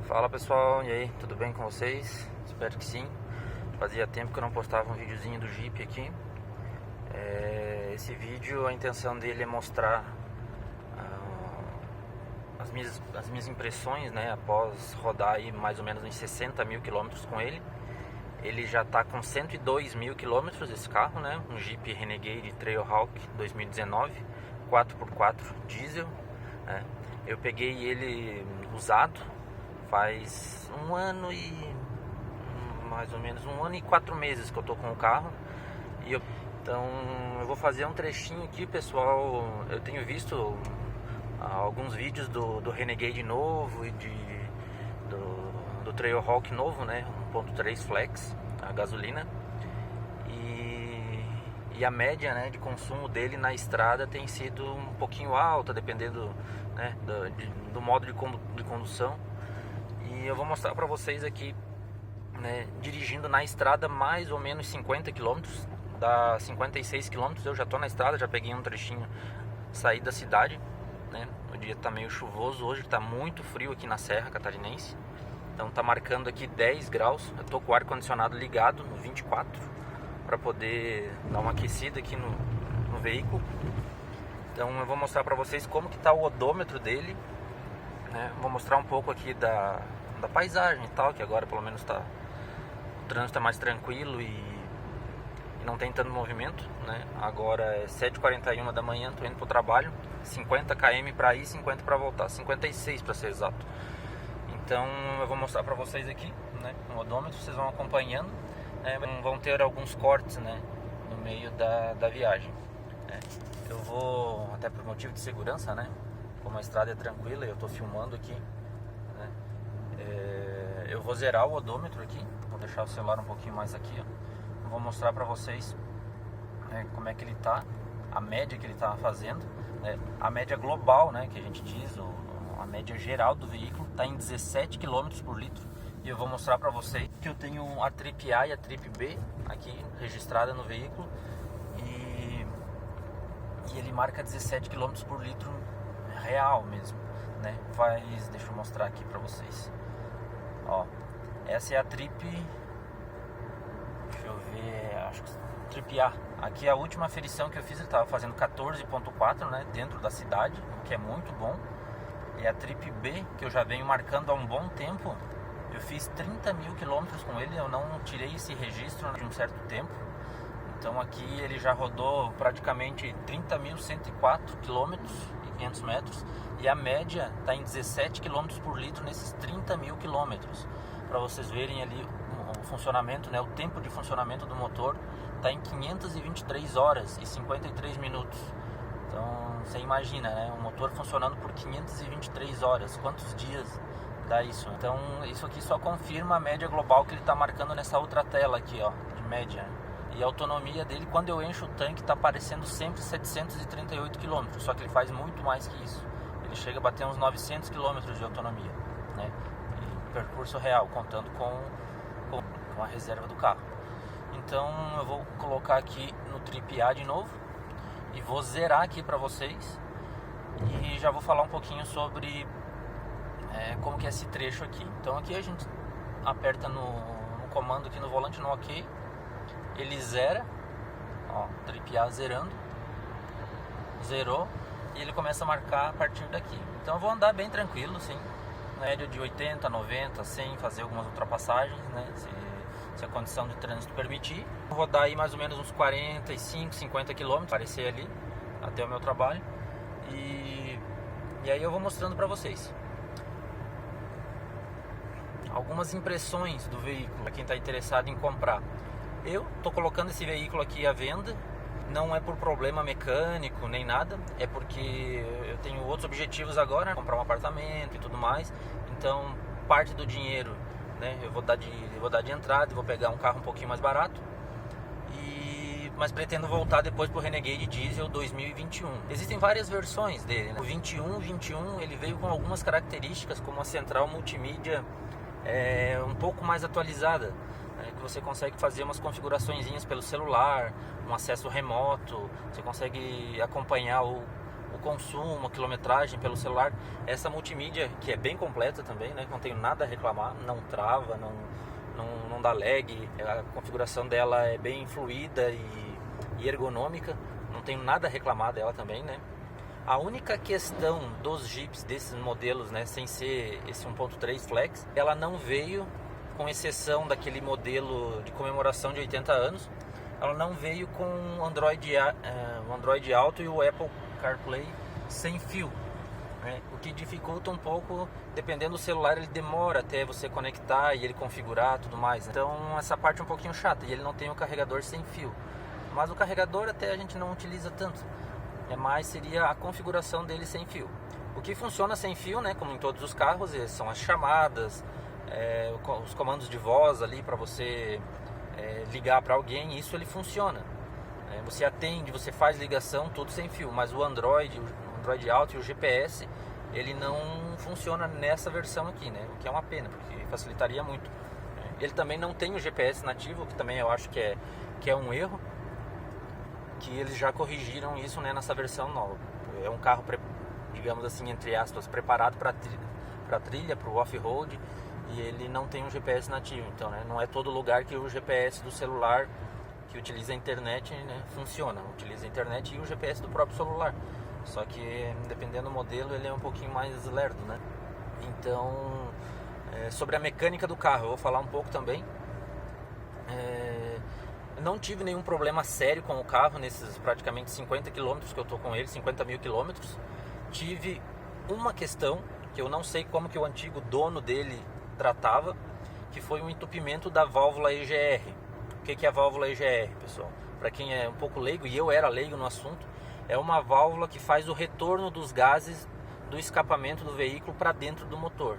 Fala pessoal, e aí, tudo bem com vocês? Espero que sim. Fazia tempo que eu não postava um videozinho do Jeep aqui. Esse vídeo, a intenção dele é mostrar as minhas impressões, né, após rodar aí mais ou menos uns 60 mil quilômetros com ele. Ele já está com 102 mil quilômetros, esse carro, né, um Jeep Renegade Trailhawk 2019, 4x4 diesel, né. Eu peguei ele usado faz um ano e mais ou menos 1 ano e 4 meses que eu tô com o carro. Então eu vou fazer um trechinho aqui, pessoal. Eu tenho visto alguns vídeos do Renegade novo e do Trailhawk novo, né, 1.3 Flex, a gasolina, e a média, né, de consumo dele na estrada tem sido um pouquinho alta, dependendo, né, do modo de condução. E eu vou mostrar para vocês aqui, né, dirigindo na estrada mais ou menos 50 km, dá 56 km. Eu já tô na estrada, já peguei um trechinho, saí da cidade, né? O dia tá meio chuvoso hoje, tá muito frio aqui na Serra Catarinense. Então tá marcando aqui 10 graus. Eu tô com o ar condicionado ligado no 24 para poder dar uma aquecida aqui no veículo. Então eu vou mostrar para vocês como que tá o odômetro dele, né? Vou mostrar um pouco aqui da paisagem e tal, que agora pelo menos o trânsito é mais tranquilo e não tem tanto movimento, né? Agora é 7h41 da manhã, tô indo pro trabalho, 50 km para ir, 50 para voltar, 56 para ser exato. Então eu vou mostrar para vocês aqui, né, no odômetro, vocês vão acompanhando, né? Vão ter alguns cortes, né, no meio da viagem, né? Eu vou, até por motivo de segurança, né, como a estrada é tranquila e eu tô filmando aqui, né, eu vou zerar o odômetro aqui, vou deixar o celular um pouquinho mais aqui, ó. Vou mostrar para vocês, né, como é que ele tá, a média que ele tá fazendo, né, a média global, né, que a gente diz, a média geral do veículo tá em 17 km por litro. E eu vou mostrar para vocês que eu tenho a Trip A e a Trip B aqui registrada no veículo e ele marca 17 km por litro real mesmo, né? Deixa eu mostrar aqui para vocês. Ó, essa é a Trip, deixa eu ver, acho que Trip A. Aqui a última aferição que eu fiz, ele estava fazendo 14.4, né, dentro da cidade, o que é muito bom. E a Trip B, que eu já venho marcando há um bom tempo, eu fiz 30 mil quilômetros com ele, eu não tirei esse registro de um certo tempo. Então aqui ele já rodou praticamente 30.104 quilômetros e 500 metros. E a média está em 17 km por litro nesses 30 mil quilômetros. Para vocês verem ali o funcionamento, né, o tempo de funcionamento do motor está em 523 horas e 53 minutos. Então você imagina, né, um motor funcionando por 523 horas, quantos dias dá isso? Então isso aqui só confirma a média global que ele está marcando nessa outra tela aqui, ó, de média. E a autonomia dele, quando eu encho o tanque, está aparecendo sempre 738 km, só que ele faz muito mais que isso. Ele chega a bater uns 900 km de autonomia, né? E percurso real, contando com a reserva do carro. Então eu vou colocar aqui no Trip A de novo e vou zerar aqui para vocês e já vou falar um pouquinho sobre como que é esse trecho aqui. Então aqui a gente aperta no comando aqui no volante, no OK, ele zera, ó, Trip A zerando, zerou, e ele começa a marcar a partir daqui. Então eu vou andar bem tranquilo, sim, média de 80, 90, 100, fazer algumas ultrapassagens, né, se a condição de trânsito permitir. Vou rodar aí mais ou menos uns 45, 50 km, aparecer ali até o meu trabalho, e aí eu vou mostrando para vocês algumas impressões do veículo, para quem está interessado em comprar. Eu tô colocando esse veículo aqui à venda, não é por problema mecânico nem nada, é porque eu tenho outros objetivos agora, comprar um apartamento e tudo mais. Então parte do dinheiro, né, eu vou dar de entrada e vou pegar um carro um pouquinho mais barato, mas pretendo voltar depois pro Renegade Diesel 2021. Existem várias versões dele, né? O 21 ele veio com algumas características, como a central multimídia um pouco mais atualizada, né, que você consegue fazer umas configuraçõezinhas pelo celular, um acesso remoto, você consegue acompanhar o consumo, a quilometragem pelo celular. Essa multimídia, que é bem completa também, né? Não tenho nada a reclamar, não trava, não dá lag, a configuração dela é bem fluida e ergonômica, não tenho nada a reclamar dela também, né? A única questão dos Jeeps, desses modelos, né, sem ser esse 1.3 Flex, ela não veio, com exceção daquele modelo de comemoração de 80 anos, ela não veio com o Android Auto e o Apple CarPlay sem fio, né? O que dificulta um pouco, dependendo do celular, ele demora até você conectar e ele configurar tudo mais, né? Então essa parte é um pouquinho chata, e ele não tem o carregador sem fio. Mas o carregador até a gente não utiliza tanto, mais seria a configuração dele sem fio. O que funciona sem fio, né, como em todos os carros, são as chamadas, os comandos de voz ali para você ligar para alguém, isso ele funciona. Você atende, você faz ligação, tudo sem fio, mas o Android Auto e o GPS, ele não funciona nessa versão aqui, né, o que é uma pena, porque facilitaria muito. Ele também não tem o GPS nativo, que também eu acho que é um erro, que eles já corrigiram isso, né, nessa versão nova. É um carro, digamos assim, entre aspas, preparado para trilha, para o off-road, e ele não tem um GPS nativo. Então, né, não é todo lugar que o GPS do celular que utiliza a internet, né, funciona. Utiliza a internet e o GPS do próprio celular. Só que, dependendo do modelo, ele é um pouquinho mais lerdo, né? Então, sobre a mecânica do carro, eu vou falar um pouco também. Não tive nenhum problema sério com o carro nesses praticamente 50 km que eu tô com ele, 50 mil quilômetros. Tive uma questão que eu não sei como que o antigo dono dele tratava, que foi um entupimento da válvula EGR. O que é a válvula EGR, pessoal? Para quem é um pouco leigo, e eu era leigo no assunto, é uma válvula que faz o retorno dos gases do escapamento do veículo para dentro do motor.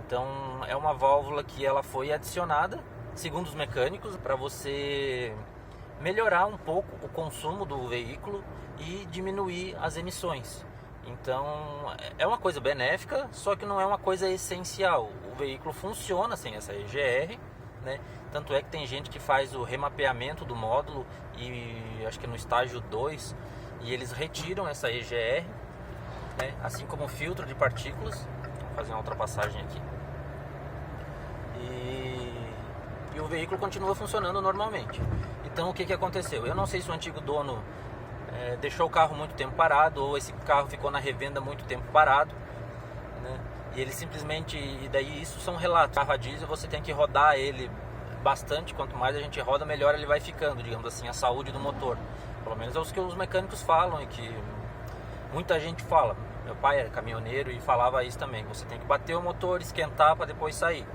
Então é uma válvula que ela foi adicionada, segundo os mecânicos, para você melhorar um pouco o consumo do veículo e diminuir as emissões. Então é uma coisa benéfica, só que não é uma coisa essencial. O veículo funciona sem essa EGR, né? Tanto é que tem gente que faz o remapeamento do módulo, e acho que no estágio 2, e eles retiram essa EGR, né? Assim como o filtro de partículas. Vou fazer uma ultrapassagem aqui. E o veículo continua funcionando normalmente. Então o que aconteceu? Eu não sei se o antigo dono deixou o carro muito tempo parado, ou esse carro ficou na revenda muito tempo parado, né? E ele simplesmente, e daí isso são relatos. O carro a diesel você tem que rodar ele bastante, quanto mais a gente roda, melhor ele vai ficando, digamos assim, a saúde do motor. Pelo menos é o que os mecânicos falam, e que muita gente fala. Meu pai era caminhoneiro e falava isso também. Você tem que bater o motor, esquentar para depois sair.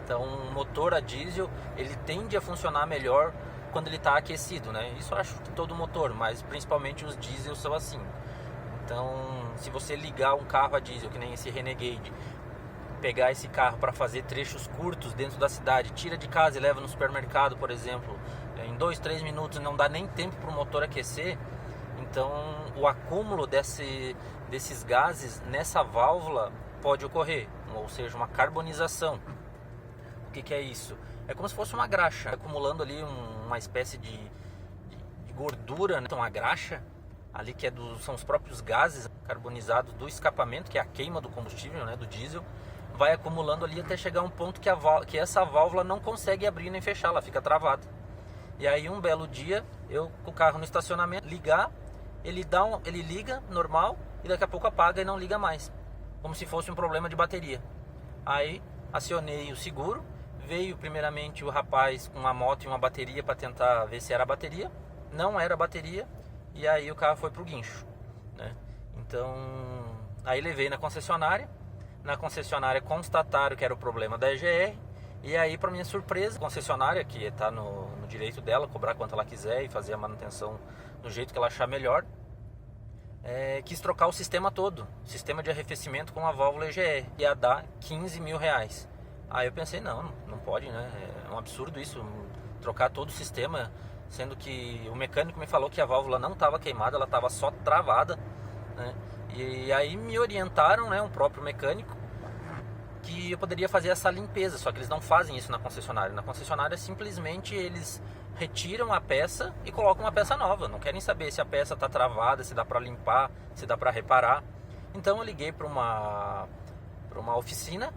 Então o motor a diesel, ele tende a funcionar melhor quando ele está aquecido, né? Isso eu acho que todo motor, mas principalmente os diesel são assim. Então se você ligar um carro a diesel, que nem esse Renegade, pegar esse carro para fazer trechos curtos dentro da cidade, tira de casa e leva no supermercado, por exemplo, em 2-3 minutos, não dá nem tempo para o motor aquecer. Então o acúmulo desses gases nessa válvula pode ocorrer, ou seja, uma carbonização. O que é isso? É como se fosse uma graxa, acumulando ali uma espécie de gordura, né? Então a graxa ali, que são os próprios gases carbonizados do escapamento, que é a queima do combustível, né, do diesel, vai acumulando ali até chegar a um ponto que essa válvula não consegue abrir nem fechar, ela fica travada. E aí um belo dia, eu com o carro no estacionamento, ligar, ele liga normal e daqui a pouco apaga e não liga mais, como se fosse um problema de bateria. Aí acionei o seguro, veio primeiramente o rapaz com uma moto e uma bateria para tentar ver se era a bateria. Não era a bateria, e aí o carro foi pro guincho, né? Então aí levei na concessionária. Na concessionária constataram que era o problema da EGR. E aí, para minha surpresa, a concessionária, que está no direito dela, cobrar quanto ela quiser e fazer a manutenção do jeito que ela achar melhor, quis trocar o sistema todo, sistema de arrefecimento com a válvula EGR, ia dar 15 mil reais. Aí eu pensei, não pode, né? É um absurdo isso, trocar todo o sistema, sendo que o mecânico me falou que a válvula não estava queimada, ela estava só travada, né? E aí me orientaram, né, um próprio mecânico, que eu poderia fazer essa limpeza, só que eles não fazem isso na concessionária. Na concessionária simplesmente eles retiram a peça e colocam uma peça nova. Não querem saber se a peça está travada, se dá para limpar, se dá para reparar. Então eu liguei para uma oficina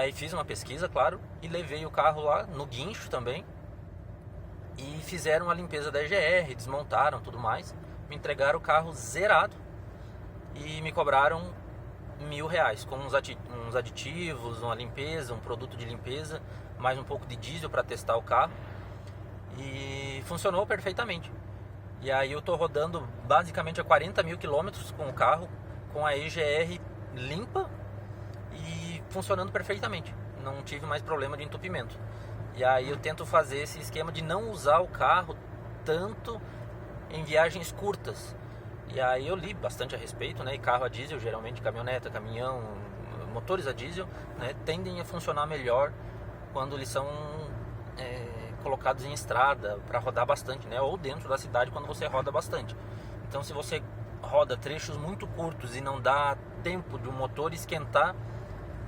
e fiz uma pesquisa, claro, e levei o carro lá no guincho também e fizeram a limpeza da EGR, desmontaram tudo mais, me entregaram o carro zerado e me cobraram R$1.000 com uns aditivos, uma limpeza, um produto de limpeza, mais um pouco de diesel para testar o carro, e funcionou perfeitamente. E aí eu tô rodando basicamente a 40 mil quilômetros com o carro, com a EGR limpa e funcionando perfeitamente. Não tive mais problema de entupimento. E aí eu tento fazer esse esquema de não usar o carro tanto em viagens curtas. E aí eu li bastante a respeito, né? E carro a diesel, geralmente caminhoneta, caminhão, motores a diesel, né, tendem a funcionar melhor quando eles são colocados em estrada para rodar bastante, né? Ou dentro da cidade quando você roda bastante. Então se você roda trechos muito curtos e não dá tempo de um motor esquentar,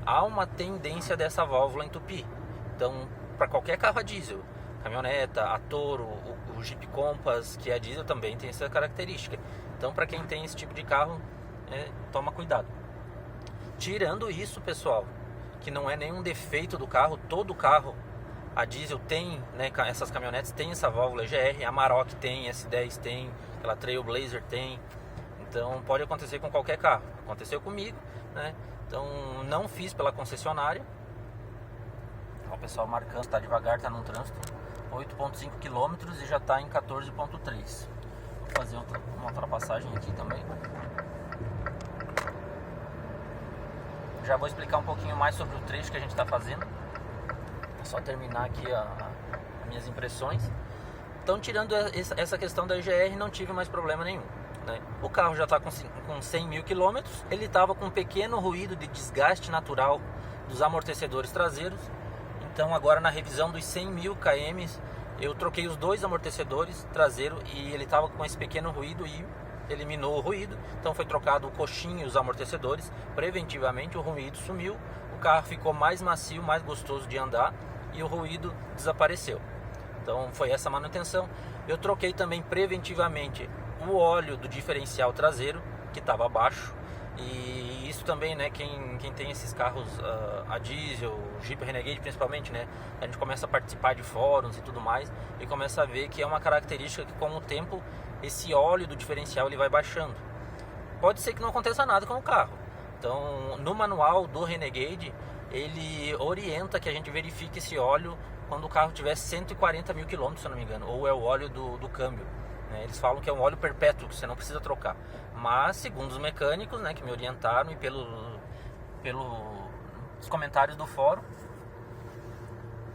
há uma tendência dessa válvula entupir. Então, para qualquer carro a diesel, caminhoneta, a Toro, o Jeep Compass, que é a diesel, também tem essa característica. Então, para quem tem esse tipo de carro, toma cuidado. Tirando isso, pessoal, que não é nenhum defeito do carro, todo carro a diesel tem, né, essas caminhonetes tem essa válvula EGR, a Amarok tem, S10 tem, aquela Trailblazer tem. Então pode acontecer com qualquer carro. Aconteceu comigo, né? Então não fiz pela concessionária. O pessoal marcando, está devagar, está num trânsito. 8,5 km e já está em 14,3. Vou fazer uma ultrapassagem aqui também. Já vou explicar um pouquinho mais sobre o trecho que a gente está fazendo. É só terminar aqui as minhas impressões. Então, tirando essa questão da EGR, não tive mais problema nenhum, né? O carro já está com 100 mil quilômetros. Ele estava com um pequeno ruído de desgaste natural dos amortecedores traseiros. Então agora na revisão dos 100 mil km eu troquei os dois amortecedores traseiros e ele estava com esse pequeno ruído e eliminou o ruído. Então foi trocado o coxinho e os amortecedores preventivamente, o ruído sumiu, o carro ficou mais macio, mais gostoso de andar e o ruído desapareceu. Então foi essa manutenção. Eu troquei também preventivamente o óleo do diferencial traseiro, que estava baixo. E isso também, né, quem tem esses carros a diesel, Jeep Renegade principalmente, né, a gente começa a participar de fóruns e tudo mais e começa a ver que é uma característica que com o tempo esse óleo do diferencial ele vai baixando. Pode ser que não aconteça nada com o carro. Então no manual do Renegade ele orienta que a gente verifique esse óleo quando o carro tiver 140 mil quilômetros, se eu não me engano, ou é o óleo do câmbio. Eles falam que é um óleo perpétuo, que você não precisa trocar. Mas, segundo os mecânicos, né, que me orientaram e pelos comentários do fórum,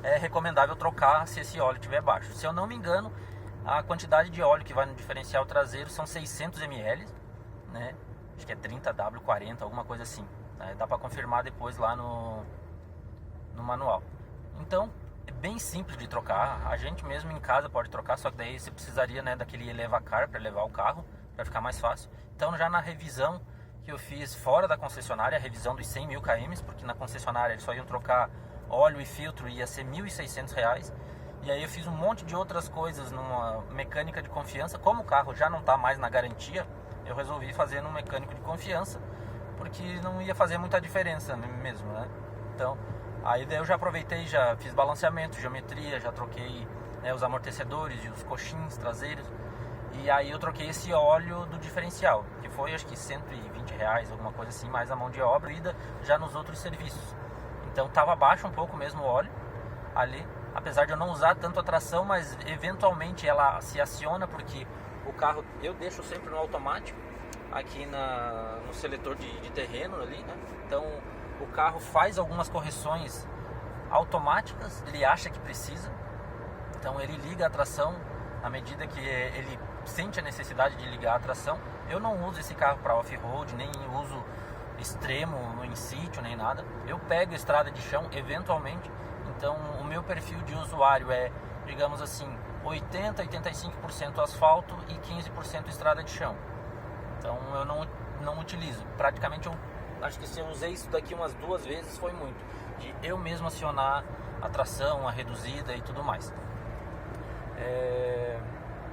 é recomendável trocar se esse óleo estiver baixo. Se eu não me engano, a quantidade de óleo que vai no diferencial traseiro são 600 ml, né? Acho que é 30W40, alguma coisa assim. Né? Dá para confirmar depois lá no manual. Então, é bem simples de trocar, a gente mesmo em casa pode trocar, só que daí você precisaria, né, daquele elevacar para levar o carro, para ficar mais fácil. Então já na revisão que eu fiz fora da concessionária, a revisão dos 100 mil km, porque na concessionária eles só iam trocar óleo e filtro, ia ser R$ 1.600. E aí eu fiz um monte de outras coisas numa mecânica de confiança. Como o carro já não está mais na garantia, eu resolvi fazer num mecânico de confiança, porque não ia fazer muita diferença mesmo, né? Então aí daí eu já aproveitei, já fiz balanceamento, geometria, já troquei, né, os amortecedores e os coxins traseiros. E aí eu troquei esse óleo do diferencial, que foi acho que R$120, alguma coisa assim, mais a mão de obra, ida já nos outros serviços. Então estava baixo um pouco mesmo o óleo ali, apesar de eu não usar tanto a tração, mas eventualmente ela se aciona, porque o carro eu deixo sempre no automático, aqui no seletor de terreno ali, né? Então o carro faz algumas correções automáticas, ele acha que precisa, então ele liga a tração à medida que ele sente a necessidade de ligar a tração. Eu não uso esse carro para off-road, nem uso extremo em sítio, nem nada. Eu pego estrada de chão eventualmente, então o meu perfil de usuário é, digamos assim, 80-85% asfalto e 15% estrada de chão. Então eu não utilizo, praticamente acho que se eu usei isso daqui umas 2 vezes foi muito, de eu mesmo acionar a tração, a reduzida e tudo mais.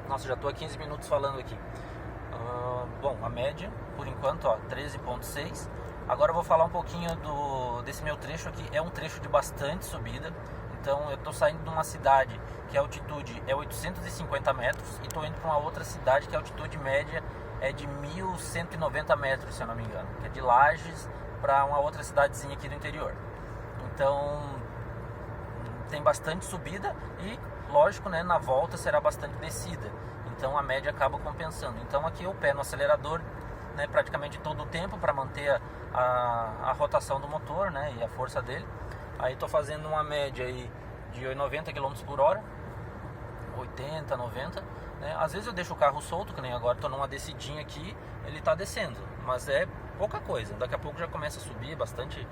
Nossa, já estou há 15 minutos falando aqui. Bom, a média, por enquanto, ó, 13,6. Agora eu vou falar um pouquinho desse meu trecho aqui. É um trecho de bastante subida. Então eu estou saindo de uma cidade que a altitude é 850 metros e estou indo para uma outra cidade que a altitude média é de 1.190 metros, se eu não me engano, que é de Lages para uma outra cidadezinha aqui do interior. Então tem bastante subida e, lógico, né, na volta será bastante descida. Então a média acaba compensando. Então aqui o pé no acelerador, né, praticamente todo o tempo para manter a rotação do motor, né, e a força dele. Aí estou fazendo uma média aí de 90 km por hora, 80, 90, né? Às vezes eu deixo o carro solto, que nem agora estou numa descidinha aqui, ele está descendo, mas é pouca coisa, daqui a pouco já começa a subir, bastante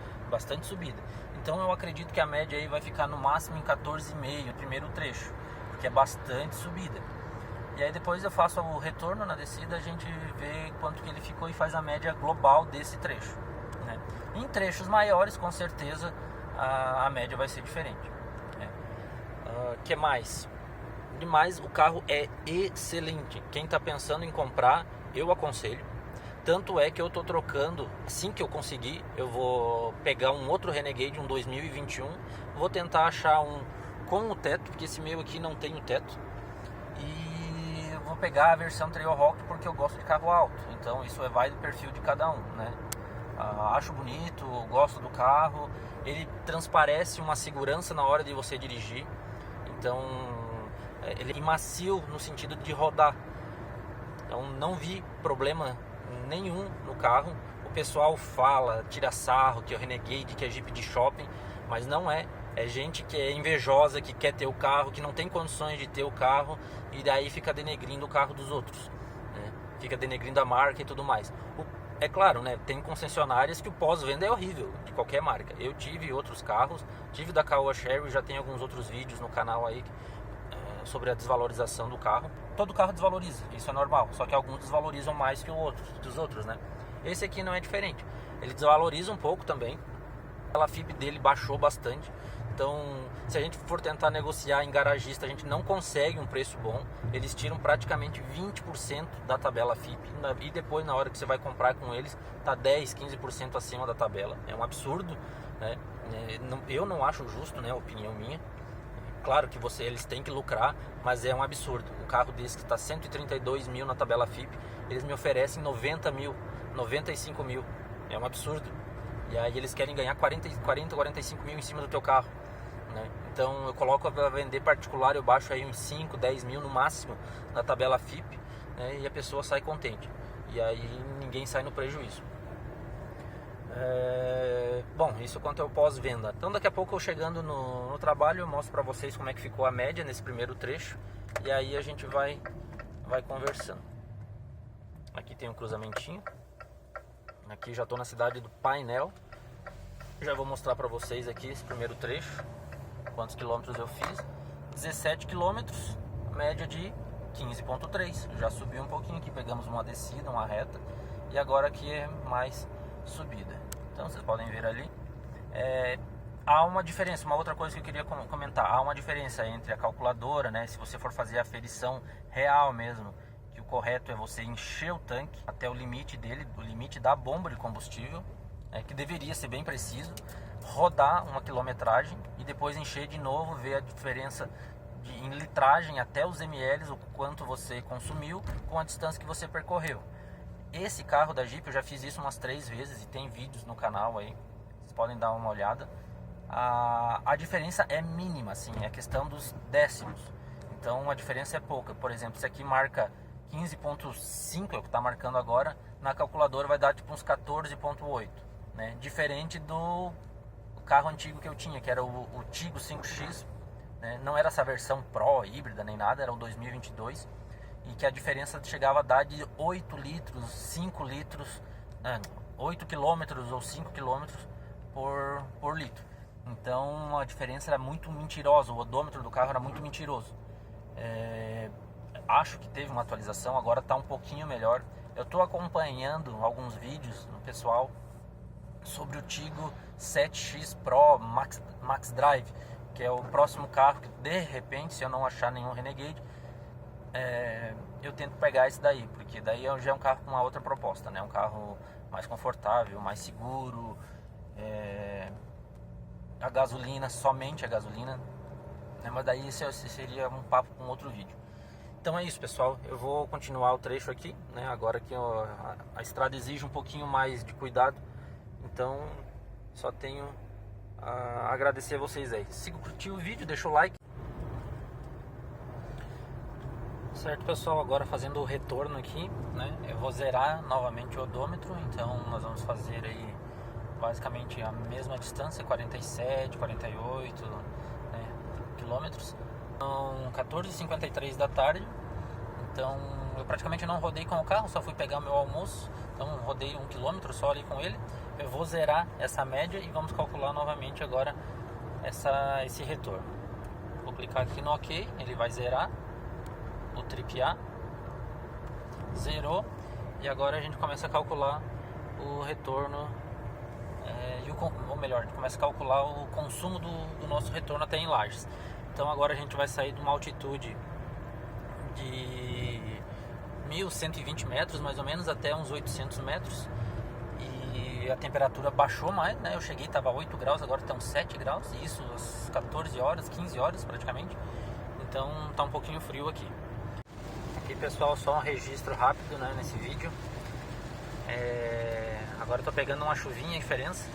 subida. Então eu acredito que a média aí vai ficar no máximo em 14,5 no primeiro trecho, que é bastante subida. E aí depois eu faço o retorno na descida, a gente vê quanto que ele ficou e faz a média global desse trecho, né? Em trechos maiores, com certeza, a média vai ser diferente, né? Que mais? Demais, o carro é excelente. Quem está pensando em comprar, eu aconselho. Tanto é que eu estou trocando, assim que eu conseguir, eu vou pegar um outro Renegade, um 2021. Vou tentar achar um com o teto, porque esse meu aqui não tem o teto. E eu vou pegar a versão Trailhawk porque eu gosto de carro alto. Então isso vai do perfil de cada um, né? Acho bonito, gosto do carro. Ele transparece uma segurança na hora de você dirigir. Então ele é macio no sentido de rodar. Então não vi problema nenhum no carro. O pessoal fala, tira sarro, que é o Renegade, que é Jeep de shopping, mas não é. É gente que é invejosa, que quer ter o carro, que não tem condições de ter o carro e daí fica denegrindo o carro dos outros, né? Fica denegrindo a marca e tudo mais. É claro, né? Tem concessionárias que o pós-venda é horrível, de qualquer marca. Eu tive outros carros, tive da Caoa Chery, já tem alguns outros vídeos no canal aí sobre a desvalorização do carro. Todo carro desvaloriza, isso é normal, só que alguns desvalorizam mais que os outros, né? Esse aqui não é diferente, ele desvaloriza um pouco também. A FIP dele baixou bastante, então se a gente for tentar negociar em garagista, a gente não consegue um preço bom. Eles tiram praticamente 20% da tabela FIP e depois na hora que você vai comprar com eles tá 10, 15% acima da tabela. É um absurdo, né? Eu não acho justo, né? Opinião minha. Claro que eles têm que lucrar, mas é um absurdo. Um carro desse que está 132 mil na tabela FIP, eles me oferecem 90 mil, 95 mil. É um absurdo. E aí eles querem ganhar 40, 45 mil em cima do teu carro, né? Então eu coloco para vender particular, eu baixo aí uns 5, 10 mil no máximo na tabela FIP, né? E a pessoa sai contente. E aí ninguém sai no prejuízo. Bom, isso quanto ao pós-venda. Então daqui a pouco eu chegando no trabalho eu mostro para vocês como é que ficou a média nesse primeiro trecho. E aí a gente vai conversando. Aqui tem um cruzamentinho. Aqui já estou na cidade do Painel. Já vou mostrar para vocês aqui esse primeiro trecho. Quantos quilômetros eu fiz. 17 quilômetros, média de 15,3. Já subi um pouquinho aqui, pegamos uma descida, uma reta. E agora aqui é mais subida. Então vocês podem ver ali. Há uma diferença, uma outra coisa que eu queria comentar. Há uma diferença entre a calculadora, né? Se você for fazer a aferição real mesmo, que o correto é você encher o tanque até o limite dele, o limite da bomba de combustível, que deveria ser bem preciso, rodar uma quilometragem e depois encher de novo, ver a diferença em litragem até os ml, o quanto você consumiu com a distância que você percorreu. Esse carro da Jeep eu já fiz isso umas 3 vezes e tem vídeos no canal aí, vocês podem dar uma olhada. A diferença é mínima, assim, é questão dos décimos. Então a diferença é pouca. Por exemplo, se aqui marca 15,5, é o que está marcando agora, na calculadora vai dar tipo uns 14,8, né? Diferente do carro antigo que eu tinha, que era o Tigo 5X, né? Não era essa versão Pro, híbrida nem nada, era o 2022, e que a diferença chegava a dar de 8 litros, 5 litros, 8 quilômetros ou 5 quilômetros por litro. Então a diferença era muito mentirosa, o odômetro do carro era muito mentiroso. Acho que teve uma atualização, agora está um pouquinho melhor. Eu estou acompanhando alguns vídeos no pessoal sobre o Tigo 7X Pro Max Drive, que é o próximo carro que de repente, se eu não achar nenhum Renegade, eu tento pegar esse daí, porque daí já é um carro com uma outra proposta, né? Um carro mais confortável, mais seguro, a gasolina, somente a gasolina, né? Mas daí esse seria um papo com outro vídeo. Então é isso, pessoal, eu vou continuar o trecho aqui, né? Agora que a estrada exige um pouquinho mais de cuidado, então só tenho a agradecer a vocês aí. Se curtiu o vídeo, deixa o like. Certo, pessoal, agora fazendo o retorno aqui, né? Eu vou zerar novamente o odômetro, então nós vamos fazer aí basicamente a mesma distância, 47, 48, né, quilômetros. São 14h53 da tarde, então eu praticamente não rodei com o carro, só fui pegar meu almoço, então rodei 1 km só ali com ele. Eu vou zerar essa média e vamos calcular novamente agora esse retorno. Vou clicar aqui no OK, ele vai zerar o Trip A, zerou, e agora a gente começa a calcular o retorno, ou melhor, a gente começa a calcular o consumo do nosso retorno até em Lages. Então agora a gente vai sair de uma altitude de 1.120 metros mais ou menos até uns 800 metros, e a temperatura baixou mais, né? Eu cheguei, estava 8 graus, agora estão 7 graus, e isso às 14 horas, 15 horas praticamente, então está um pouquinho frio aqui. Aqui, pessoal, só um registro rápido, né, nesse vídeo. Agora eu tô pegando uma chuvinha, diferença,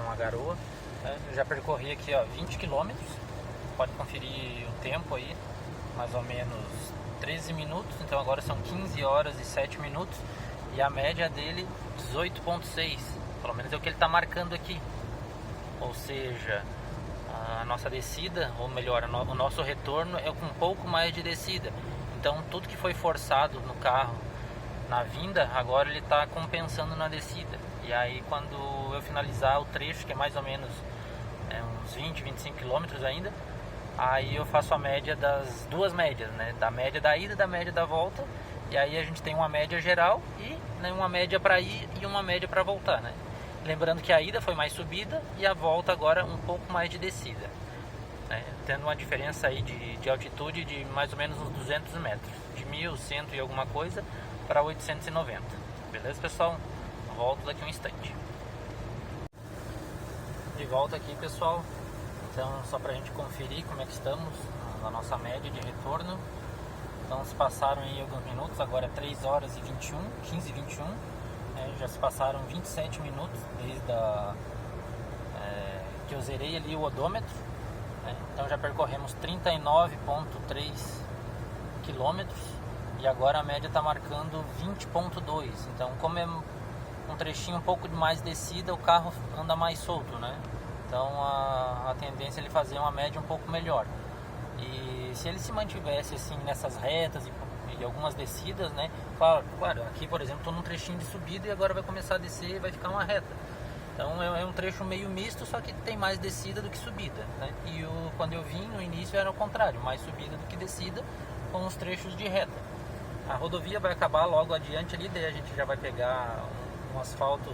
uma garoa, né? Eu já percorri aqui, ó, 20 km, pode conferir o tempo aí, mais ou menos 13 minutos, então agora são 15 horas e 7 minutos, e a média dele 18,6, pelo menos é o que ele está marcando aqui, ou seja, a nossa descida, ou melhor, o nosso retorno é com um pouco mais de descida. Então tudo que foi forçado no carro na vinda, agora ele está compensando na descida. E aí quando eu finalizar o trecho, que é mais ou menos uns 20, 25 km ainda, aí eu faço a média das duas médias, né? Da média da ida e da média da volta. E aí a gente tem uma média geral e, né, uma média para ir e uma média para voltar, né? Lembrando que a ida foi mais subida e a volta agora um pouco mais de descida, né? Tendo uma diferença aí de altitude de mais ou menos uns 200 metros, de 1.100 e alguma coisa para 890. Beleza, pessoal? Volto daqui um instante. De volta aqui, pessoal. Então, só para a gente conferir como é que estamos na nossa média de retorno. Então, se passaram aí alguns minutos, agora é 3 horas e 21, 15 e 21. Já se passaram 27 minutos desde que eu zerei ali o odômetro. Então já percorremos 39,3 quilômetros e agora a média está marcando 20,2. Então, como é um trechinho um pouco mais descida, o carro anda mais solto, né? Então a tendência é ele fazer uma média um pouco melhor. E se ele se mantivesse assim nessas retas e algumas descidas, né? Claro, aqui por exemplo estou num trechinho de subida e agora vai começar a descer e vai ficar uma reta. Então é um trecho meio misto, só que tem mais descida do que subida, né? E quando eu vim no início era o contrário, mais subida do que descida, com os trechos de reta. A rodovia vai acabar logo adiante ali, daí a gente já vai pegar um asfalto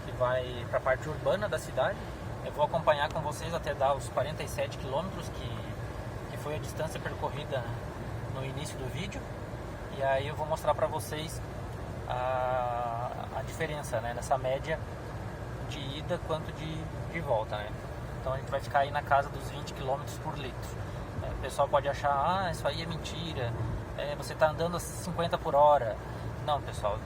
que vai para a parte urbana da cidade. Eu vou acompanhar com vocês até dar os 47 quilômetros, que foi a distância percorrida no início do vídeo. E aí eu vou mostrar para vocês a diferença, né, nessa média de ida quanto de volta, né? Então a gente vai ficar aí na casa dos 20 km por litro. O pessoal pode achar, isso aí é mentira, você está andando a 50 por hora. Não, pessoal,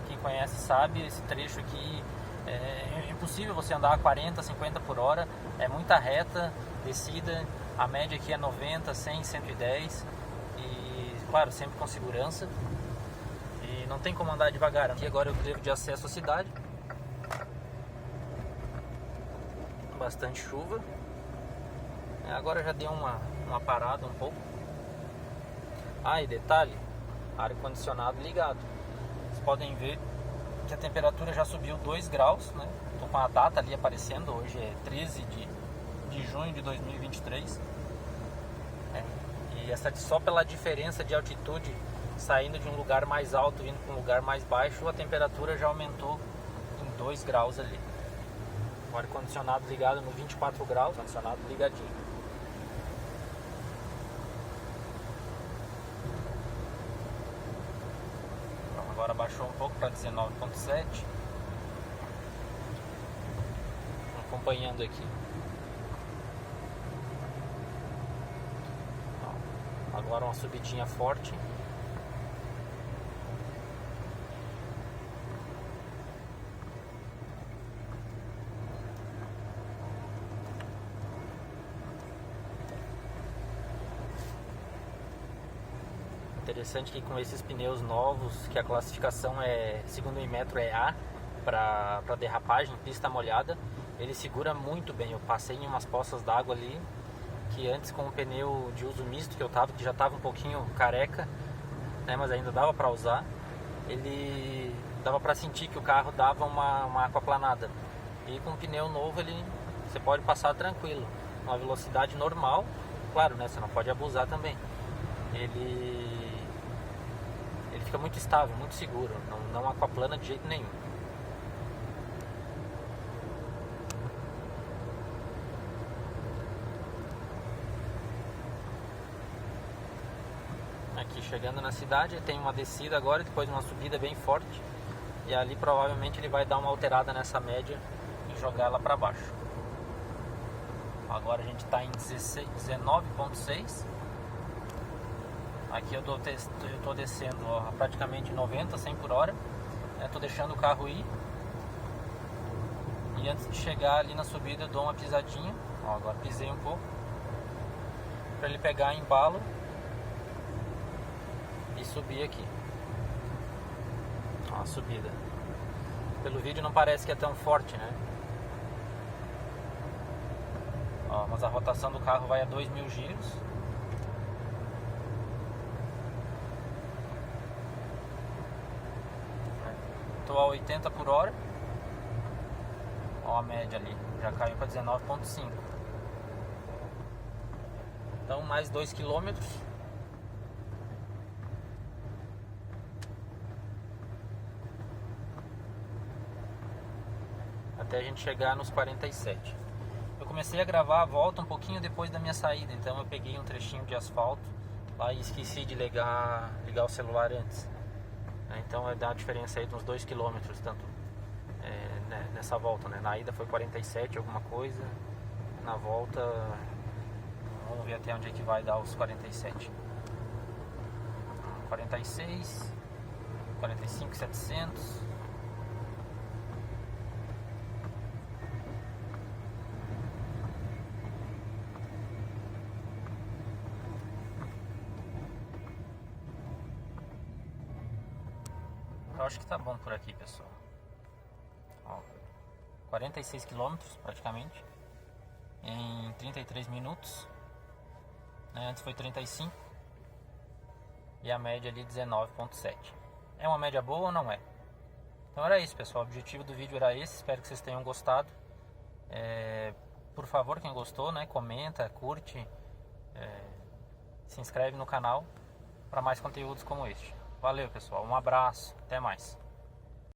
quem conhece sabe, esse trecho aqui é impossível você andar a 40, 50 por hora, é muita reta, descida, a média aqui é 90, 100, 110 e, claro, sempre com segurança, e não tem como andar devagar. Aqui agora eu devo de acesso à cidade, bastante chuva, agora já deu uma parada um pouco. E detalhe, ar-condicionado ligado. Vocês podem ver que a temperatura já subiu 2 graus, né? Tô com a data ali aparecendo, hoje é 13 de junho de 2023. E essa só pela diferença de altitude, saindo de um lugar mais alto vindo para um lugar mais baixo, a temperatura já aumentou em 2 graus ali. O ar-condicionado ligado no 24 graus, ar-condicionado ligadinho. Então, agora baixou um pouco para 19.7. Acompanhando aqui. Agora uma subidinha forte. Interessante que com esses pneus novos, que a classificação é, segundo o Inmetro, é A para derrapagem, pista molhada, ele segura muito bem. Eu passei em umas poças d'água ali, que antes com o pneu de uso misto que eu tava, que já estava um pouquinho careca, né, mas ainda dava para usar, ele dava para sentir que o carro dava uma aquaplanada. E com o pneu novo você pode passar tranquilo, uma velocidade normal, claro, né, você não pode abusar também. Ele fica muito estável, muito seguro, não aquaplana de jeito nenhum. Aqui chegando na cidade, tem uma descida agora, depois uma subida bem forte, e ali provavelmente ele vai dar uma alterada nessa média e jogar ela para baixo. Agora a gente está em 19.6. Aqui eu tô descendo a praticamente 90, 100 por hora. Estou deixando o carro ir. E antes de chegar ali na subida eu dou uma pisadinha. Ó, agora pisei um pouco. Para ele pegar embalo e subir aqui. Ó, a subida. Pelo vídeo não parece que é tão forte, né? Ó, mas a rotação do carro vai a 2.000 giros. Estou a 80 por hora. Ó, a média ali já caiu para 19.5. Então mais 2 km. Até a gente chegar nos 47. Eu comecei a gravar a volta um pouquinho depois da minha saída, então eu peguei um trechinho de asfalto lá e esqueci de ligar o celular antes. Então vai dar a diferença aí de uns 2 km, tanto nessa volta, né? Na ida foi 47 alguma coisa, na volta vamos ver até onde é que vai dar os 47. 46, 45.700. Eu acho que tá bom por aqui, pessoal. Ó, 46 km praticamente em 33 minutos, né? Antes foi 35 e a média ali 19.7. É uma média boa ou não é? Então era isso, pessoal. O objetivo do vídeo era esse. Espero que vocês tenham gostado. Por favor, quem gostou, né, comenta, curte, se inscreve no canal para mais conteúdos como este. Valeu, pessoal, um abraço, até mais.